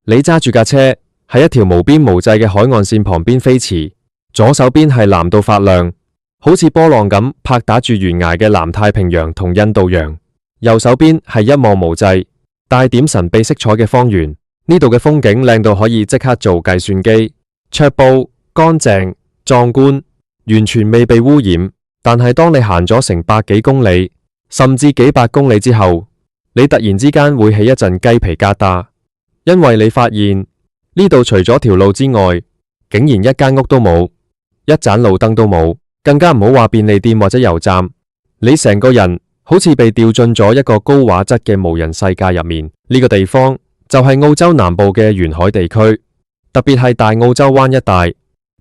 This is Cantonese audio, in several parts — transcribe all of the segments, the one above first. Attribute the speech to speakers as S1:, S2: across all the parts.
S1: 你揸住架車喺一條無邊無際嘅海岸線旁邊飛馳，左手邊係藍到發亮，好似波浪咁拍打住懸崖嘅南太平洋同印度洋，右手邊係一望無際帶點神秘色彩嘅荒原。呢度嘅風景靚到可以即刻做計算機，卓布、乾淨、壯觀，完全未被污染。但係當你行咗成百幾公里，甚至幾百公里之後，你突然之間會起一陣雞皮疙瘩，因為你發現呢度除咗條路之外，竟然一間屋都冇，一盞路燈都冇，更加唔好話便利店或者油站。你成個人好似被掉進咗一個高畫質嘅無人世界入面。呢個地方就係澳洲南部嘅沿海地區，特別係大澳洲灣一帶，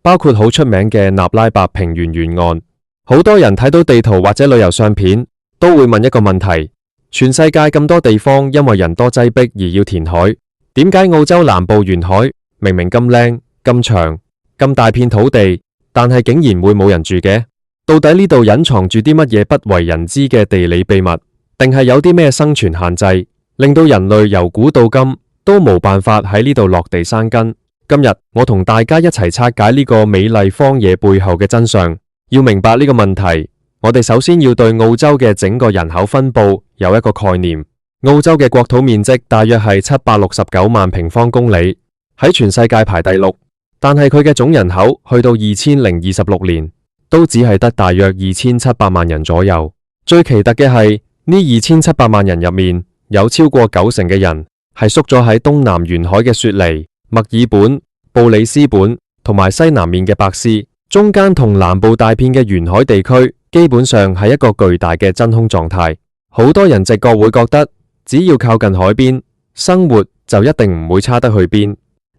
S1: 包括好出名嘅納拉伯平原沿岸。好多人睇到地圖或者旅遊相片，都會問一個問題：全世界咁多地方因為人多擠迫而要填海，點解澳洲南部沿海明明咁靚、咁長、咁大片土地，但係竟然會冇人住嘅？到底呢度隱藏住啲乜嘢不為人知嘅地理秘密，定係有啲咩生存限制，令到人類由古到今都冇辦法喺呢度落地生根？今日我同大家一齊拆解呢個美麗荒野背後嘅真相。要明白呢個問題，我哋首先要對澳洲嘅整個人口分布有一個概念。澳洲嘅國土面積大約係769萬平方公里，喺全世界排第6，但係佢嘅總人口去到2026年都只係得大約2700萬人左右。最奇特嘅係呢2700萬人入面，有超過90%嘅人係縮咗喺東南沿海嘅雪梨、墨爾本、布里斯本同埋西南面嘅白斯。中間同南部大片嘅沿海地區基本上係一個巨大嘅真空狀態。好多人直覺會覺得只要靠近海邊，生活就一定唔會差得去邊。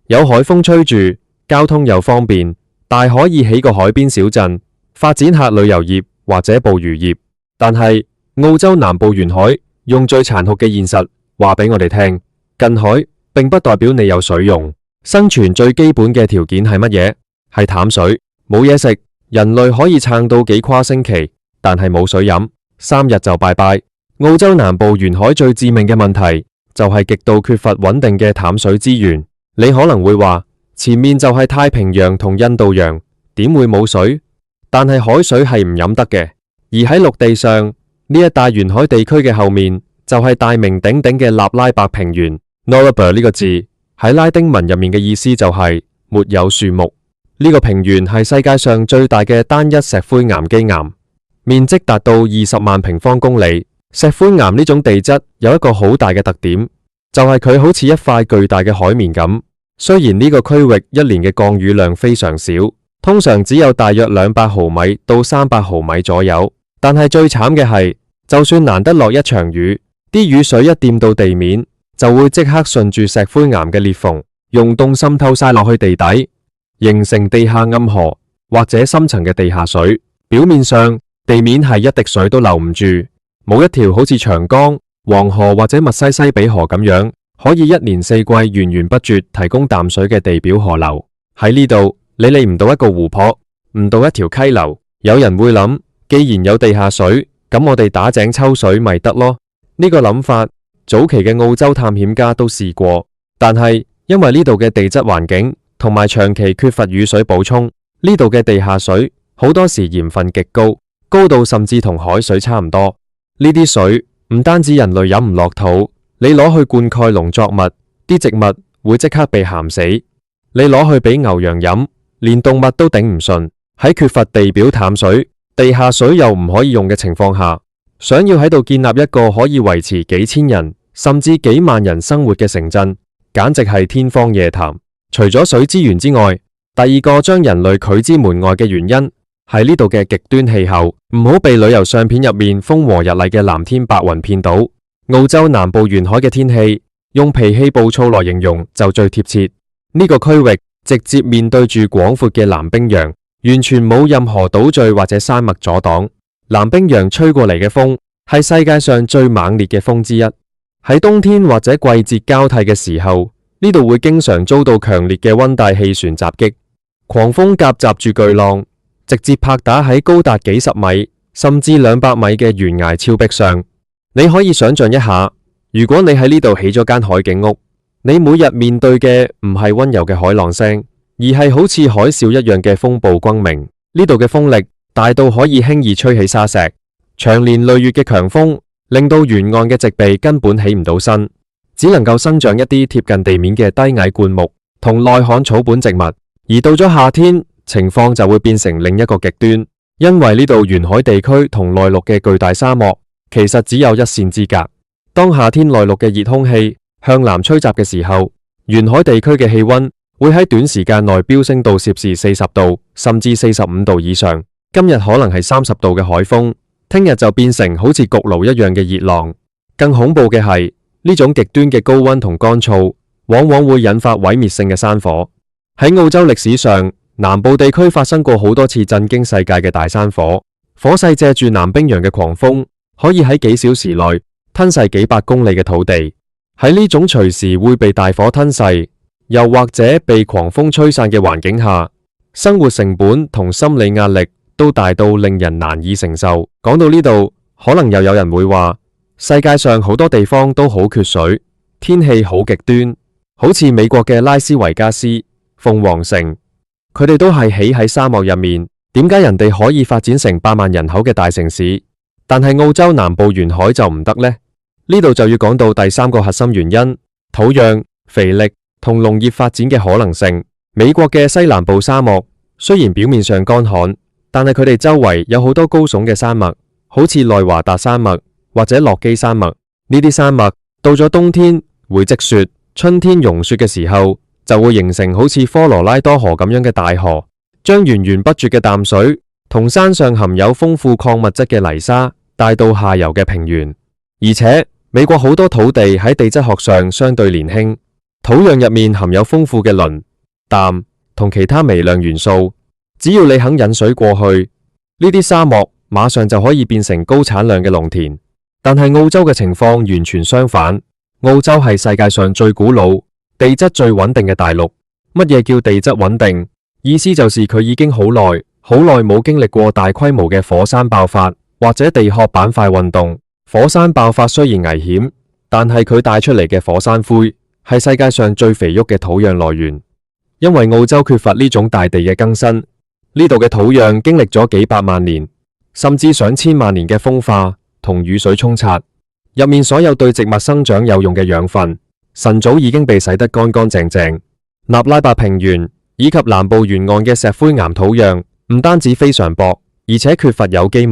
S1: 有海風吹住，交通又方便，大可以起個海邊小鎮，發展下旅遊業或者捕魚業。但係澳洲南部沿海用最殘酷嘅現實話俾我哋聽，近海並不代表你有水用。生存最基本嘅條件係乜嘢？係淡水。冇嘢食，人類可以撐到幾跨星期，但係冇水飲，3日就拜拜。澳洲南部沿海最致命嘅問題就係極度缺乏穩定嘅淡水資源。你可能會話，前面就係太平洋同印度洋，點會冇水？但係海水係唔飲得嘅。而喺陸地上呢一帶沿海地區嘅後面，就係大名鼎鼎嘅納拉伯平原。Nullarbor 呢個字喺拉丁文入面嘅意思就係沒有樹木。呢個平原係世界上最大嘅單一石灰岩基岩，面積達到20萬平方公里。石灰岩呢種地質有一個好大嘅特點，就係佢好似一塊巨大嘅海綿咁。雖然呢個區域一年嘅降雨量非常少，通常只有大約200毫米到300毫米左右，但係最慘嘅係，就算難得落一場雨，啲雨水一掂到地面，就會即刻順住石灰岩嘅裂縫溶洞滲透晒落去地底，形成地下暗河或者深層嘅地下水。表面上地面係一滴水都留唔住，冇一條好似長江、黃河或者密西西比河咁樣可以一年四季源源不絕提供淡水嘅地表河流。喺呢度你理唔到一個湖泊，唔到一條溪流。有人會諗，既然有地下水，咁我哋打井抽水咪得咯？呢個諗法早期嘅澳洲探險家都試過，但係因為呢度嘅地質環境同埋長期缺乏雨水補充，呢度嘅地下水好多時鹽分極高，高到甚至同海水差唔多。呢啲水唔單止人類飲唔落肚，你攞去灌溉農作物，啲植物會即刻被鹹死。你攞去俾牛羊飲，連動物都頂唔順。喺缺乏地表淡水、地下水又唔可以用嘅情況下，想要喺度建立一個可以維持幾千人甚至幾萬人生活嘅城鎮，簡直係天方夜譚。除咗水資源之外，第二個將人類拒之門外嘅原因係呢度嘅極端氣候。唔好被旅遊相片入面風和日麗嘅藍天白雲騙到。澳洲南部沿海嘅天氣用脾氣暴躁來形容就最貼切。呢個區域直接面對住廣闊嘅南冰洋，完全冇任何島嶼或者山脈阻擋。南冰洋吹過嚟嘅風係世界上最猛烈嘅風之一。喺冬天或者季節交替嘅時候，呢度會經常遭到強烈嘅溫帶氣旋襲擊，狂風夾雜住巨浪，直接拍打喺高達幾十米甚至200米嘅懸崖峭壁上。你可以想象一下，如果你喺呢度起咗間海景屋，你每日面對嘅唔係溫柔嘅海浪聲，而係好似海嘯一樣嘅風暴轟鳴。呢度嘅風力大到可以輕易吹起沙石，長年累月嘅強風令到沿岸嘅植被根本起唔到身，只能夠生長一啲貼近地面嘅低矮灌木同耐旱草本植物。而到咗夏天，情況就會變成另一個極端，因為呢度沿海地區同內陸嘅巨大沙漠其實只有一線之隔。當夏天內陸嘅熱空氣向南吹襲嘅時候，沿海地區嘅氣溫會喺短時間內飆升到攝氏40度，甚至45度以上。今日可能係30度嘅海風，聽日就變成好似焗爐一樣嘅熱浪。更恐怖嘅係，呢種極端嘅高溫同乾燥，往往會引發毀滅性嘅山火。喺澳洲歷史上，南部地區發生過好多次震驚世界嘅大山火，火勢借住南冰洋嘅狂風，可以喺幾小時內吞噬幾百公里嘅土地。喺呢種隨時會被大火吞噬，又或者被狂風吹散嘅環境下，生活成本同心理壓力都大到令人難以承受。講到呢度，可能又有人會話，世界上好多地方都好缺水，天氣好極端，好似美國嘅拉斯維加斯、鳳凰城，佢哋都係起喺沙漠入面，點解人哋可以發展成8萬人口嘅大城市，但係澳洲南部沿海就唔得呢？呢度就要講到第3個核心原因：土壤、肥力同農業發展嘅可能性。美國嘅西南部沙漠雖然表面上乾旱，但係佢哋周圍有好多高聳嘅山脈，好似內華達山脈或者洛基山脈。呢啲山脈到咗冬天會積雪，春天融雪嘅時候就會形成好似科羅拉多河咁樣嘅大河，將源源不絕嘅淡水同山上含有豐富礦物質嘅泥沙帶到下游嘅平原。而且美國好多土地喺地質學上相對年輕，土壤入面含有豐富嘅磷、氮同其他微量元素，只要你肯引水過去，呢啲沙漠馬上就可以變成高產量嘅農田。但係澳洲嘅情況完全相反，澳洲係世界上最古老、地質最穩定嘅大陸。乜嘢叫地質穩定？意思就是佢已經好耐冇經歷過大規模嘅火山爆發或者地殼板塊運動。火山爆發雖然危險，但係佢帶出嚟嘅火山灰係世界上最肥沃嘅土壤來源。因為澳洲缺乏呢種大地嘅更新，呢度嘅土壤經歷咗幾百萬年，甚至上千萬年嘅風化同雨水沖刷，入面所有對植物生長有用嘅養分，晨早已經被洗得乾乾淨淨。納拉伯平原以及南部沿岸嘅石灰岩土壤唔單止非常薄，而且缺乏有機物。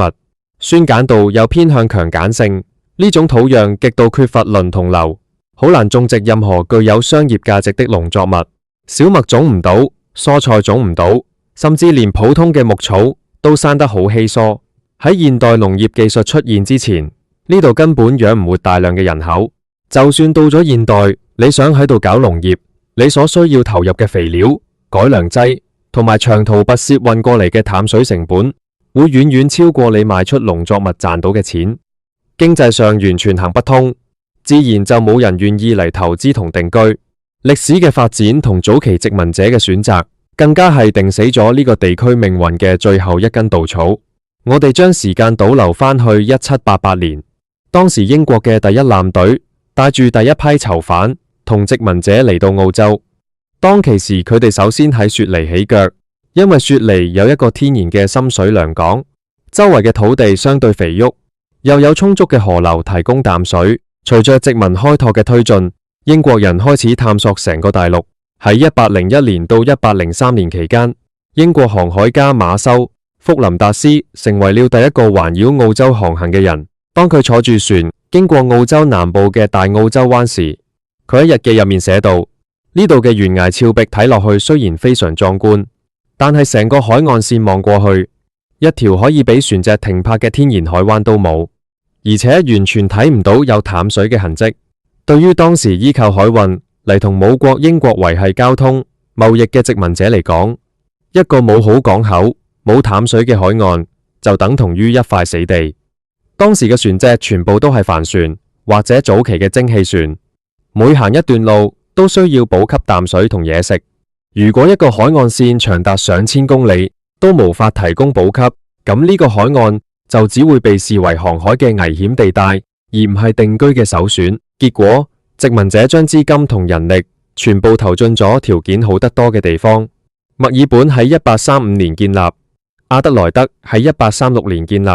S1: 酸鹼度又偏向強鹼性，呢種土壤極度缺乏磷同硫，好難種植任何具有商業價值的農作物。小麥種唔到，蔬菜種唔到，甚至連普通嘅牧草都生得好稀疏。喺現代農業技術出現之前，呢度根本養唔活大量嘅人口。就算到咗現代，你想喺度搞農業，你所需要投入嘅肥料、改良劑同埋長途跋涉運過嚟嘅淡水成本，會遠遠超過你賣出農作物賺到嘅錢，經濟上完全行不通，自然就冇人願意嚟投資同定居。歷史嘅發展同早期殖民者嘅選擇，更加係定死咗呢個地區命運嘅最後一根稻草。我哋將時間倒流返去1788年，當時英國嘅第一艦隊帶住第一批囚犯同殖民者嚟到澳洲。當其時佢哋首先喺雪梨起腳。因為雪梨有一個天然嘅深水良港，周圍嘅土地相對肥沃，又有充足嘅河流提供淡水。隨着殖民開拓嘅推進，英國人開始探索成個大陸。喺1801年到1803年期間，英國航海家馬修·福林達斯成為了第一個環繞澳洲航行嘅人。當佢坐住船經過澳洲南部嘅大澳洲灣時，佢喺日記入面寫道：呢度嘅懸崖峭壁睇落去雖然非常壯觀，但係成個海岸線望過去，一條可以俾船隻停泊嘅天然海灣都冇，而且完全睇唔到有淡水嘅痕跡。對於當時依靠海運嚟同母國英國維繫交通貿易嘅殖民者嚟講，一個冇好港口、冇淡水嘅海岸就等同於一塊死地。當時嘅船隻全部都係帆船或者早期嘅蒸汽船，每行一段路都需要補給淡水同嘢食。如果一個海岸線長達上千公里都無法提供補給，咁呢個海岸就只會被視為航海嘅危險地帶，而唔係定居嘅首選。結果，殖民者將資金同人力全部投進咗條件好得多嘅地方。墨爾本喺1835年建立，阿德萊德喺1836年建立，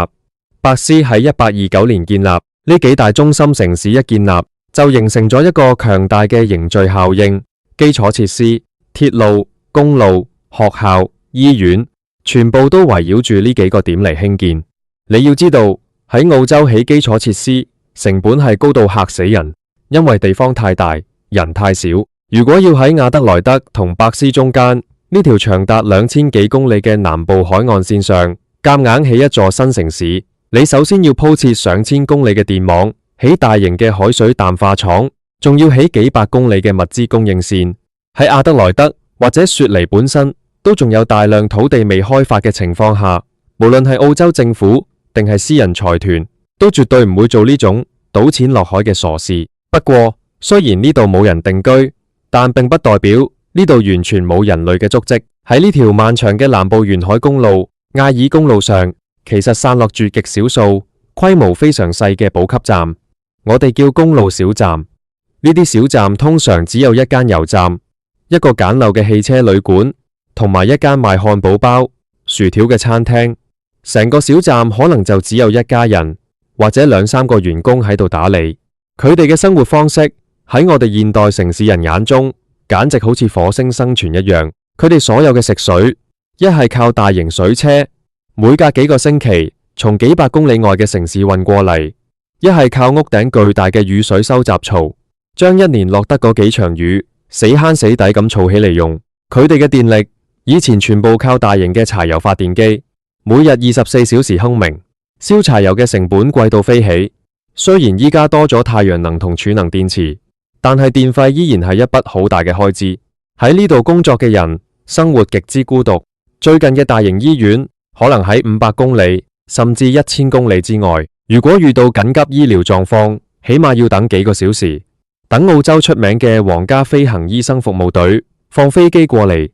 S1: 伯斯喺1829年建立。呢幾大中心城市一建立，就形成咗一個強大嘅凝聚效應。基礎設施、鐵路、公路、學校、醫院，全部都圍繞住呢幾個點嚟興建。你要知道，喺澳洲起基礎設施成本係高到嚇死人，因為地方太大，人太少。如果要喺阿德萊德同伯斯中間呢條長達2000幾公里嘅南部海岸線上夾硬起一座新城市，你首先要鋪設上千公里嘅電網，起大型嘅海水淡化廠，仲要起幾百公里嘅物資供應線。喺阿德萊德或者雪梨本身都仲有大量土地未開發嘅情況下，無論係澳洲政府定係私人財團，都絕對唔會做呢種賭錢落海嘅傻事。不過，雖然呢度冇人定居，但並不代表呢度完全冇人類嘅足跡。喺呢條漫長嘅南部沿海公路艾爾公路上，其實散落住極少數規模非常細嘅補給站，我哋叫公路小站。呢啲小站通常只有一間油站、一個簡陋嘅汽車旅館，同埋一間賣漢堡包、薯條嘅餐廳。成個小站可能就只有一家人或者2-3個員工喺度打理。佢哋嘅生活方式喺我哋現代城市人眼中，簡直好似火星生存一樣。佢哋所有嘅食水，一係靠大型水車，每隔幾個星期從幾百公里外嘅城市運過嚟；一係靠屋頂巨大嘅雨水收集槽，將一年落得嗰幾場雨死慳死抵咁儲起嚟用。佢哋嘅電力以前全部靠大型嘅柴油發電機，每日24小時轟鳴，燒柴油嘅成本貴到飛起。雖然依家多咗太陽能同儲能電池，但係電費依然係一筆好大嘅開支。喺呢度工作嘅人生活極之孤獨。最近嘅大型醫院可能喺500公里甚至1000公里之外。如果遇到緊急醫療狀況，起碼要等幾個小時。等澳洲出名嘅皇家飛行醫生服務隊放飛機過嚟，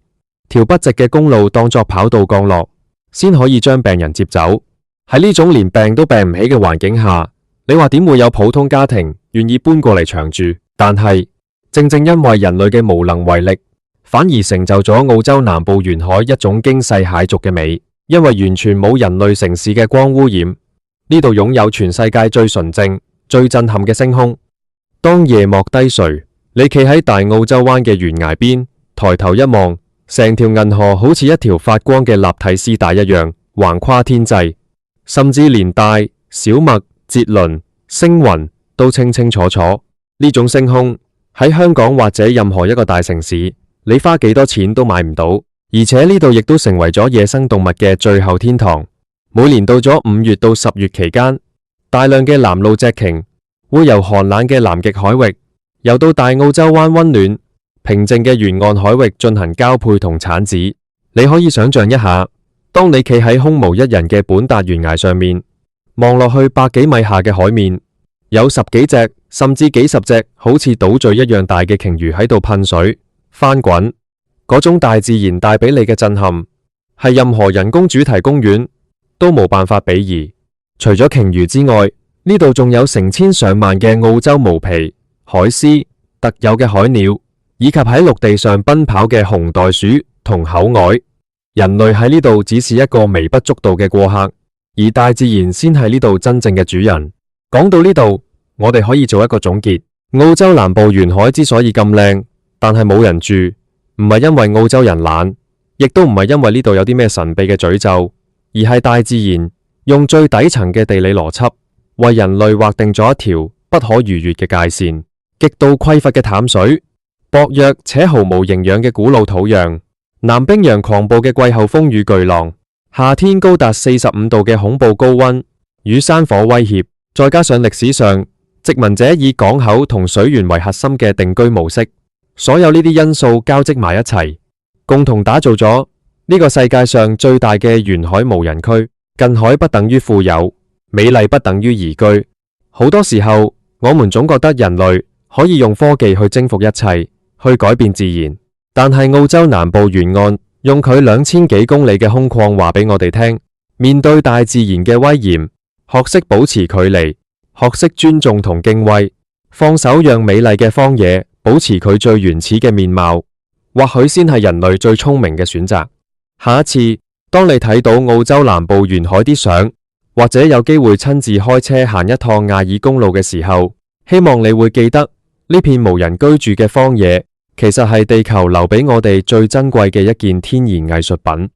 S1: 條筆直嘅公路當作跑道降落，先可以將病人接走。喺呢種連病都病唔起嘅環境下，你話點會有普通家庭願意搬過嚟長住？但係正正因為人類嘅無能為力，反而成就咗澳洲南部沿海一種驚世駭俗嘅美。因為完全冇人類城市嘅光污染，呢度擁有全世界最純正、最震撼嘅星空。當夜幕低垂，你企喺大澳洲灣嘅懸崖邊，抬頭一望，成條銀河好似一條發光嘅立體絲帶一樣，橫跨天際，甚至連大、小麥、節輪、星雲都清清楚楚。呢種星空喺香港或者任何一個大城市，你花幾多錢都買唔到。而且呢度亦都成為咗野生動物嘅最後天堂。每年到咗5月到10月期間，大量嘅南路脊鯨會由寒冷嘅南極海域游到大澳洲灣溫暖平靜嘅沿岸海域進行交配同產子。你可以想象一下，當你企喺空無一人嘅本達懸崖上面，望落去百幾米下嘅海面，有10幾隻甚至幾十隻好似島嶼一樣大嘅鯨魚喺度噴水翻滾。嗰種大自然帶俾你嘅震撼，係任何人工主題公園都冇辦法比擬。除咗鯨魚之外，呢度仲有成千上萬嘅澳洲毛皮、海獅、特有嘅海鳥，以及喺陸地上奔跑嘅紅袋鼠同口鮑。人類喺呢度只是一個微不足道嘅過客，而大自然先係呢度真正嘅主人。講到呢度，我哋可以做一個總結：澳洲南部沿海之所以咁靚，但係冇人住，唔係因為澳洲人懶，亦都唔係因為呢度有啲咩神秘嘅詛咒，而係大自然用最底層嘅地理邏輯為人類劃定咗一條不可逾越嘅界線。極度匱乏嘅淡水、薄弱且毫無營養嘅古老土壤、南冰洋狂暴嘅季候風與巨浪、夏天高達45度嘅恐怖高溫與山火威脅，再加上歷史上殖民者以港口同水源為核心嘅定居模式，所有呢啲因素交織埋一齊，共同打造咗呢個世界上最大嘅沿海無人區。近海不等於富有，美麗不等於宜居。好多時候，我們總覺得人類可以用科技去征服一切，去改變自然。但係澳洲南部沿岸用佢2000幾公里嘅空曠話俾我哋聽，面對大自然嘅威嚴，學識保持距離，學識尊重同敬畏，放手讓美麗嘅荒野保持佢最原始嘅面貌，或許先係人類最聰明嘅選擇。下一次，當你睇到澳洲南部沿海啲相，或者有機會親自開車行一趟亞爾公路嘅時候，希望你會記得呢片無人居住嘅荒野，其實係地球留俾我哋最珍貴嘅一件天然藝術品。